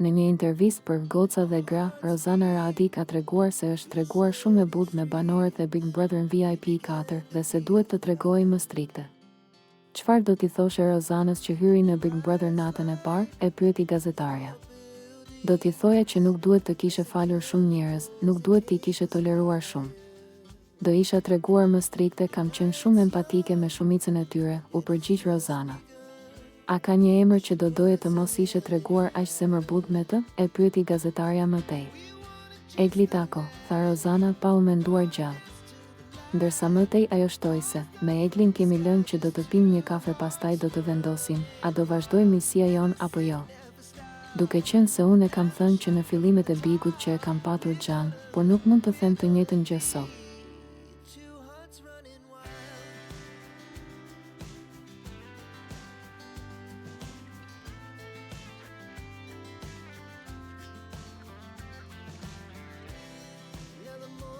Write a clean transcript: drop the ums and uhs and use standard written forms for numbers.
Në një intervistë për Goca dhe Gra, Rozana Radi ka treguar se është treguar shumë e butë me banorët e Big Brother në VIP 4 dhe se duhet të tregojë më strikte. Çfarë do t'i thoshe Rozanës që hyri në Big Brother natën e parë, e pyeti gazetarja. Do t'i thoja që nuk duhet të kishe falur shumë njerëz, nuk duhet t'i kishe toleruar shumë. Do isha treguar më strikte, kam qenë shumë empatike me shumicën e tyre, u përgjigj Rozana. A ka një emër që do doje të mos ishe treguar aq zemërbut me të? E pyeti gazetarja më tej. Egli Tako, tha Rozana pa u menduar gjallë. Ndërsa më tej ajo shtoi se, me Eglin kemi lënë që do të pim një kafe pastaj do të vendosim, a do vazhdoj misia jon apo jo. Duke qenë se unë e kam thënë që në fillimet e Bigut që e kam patur Xhan, por nuk mund të them të njëjtën gjë sot.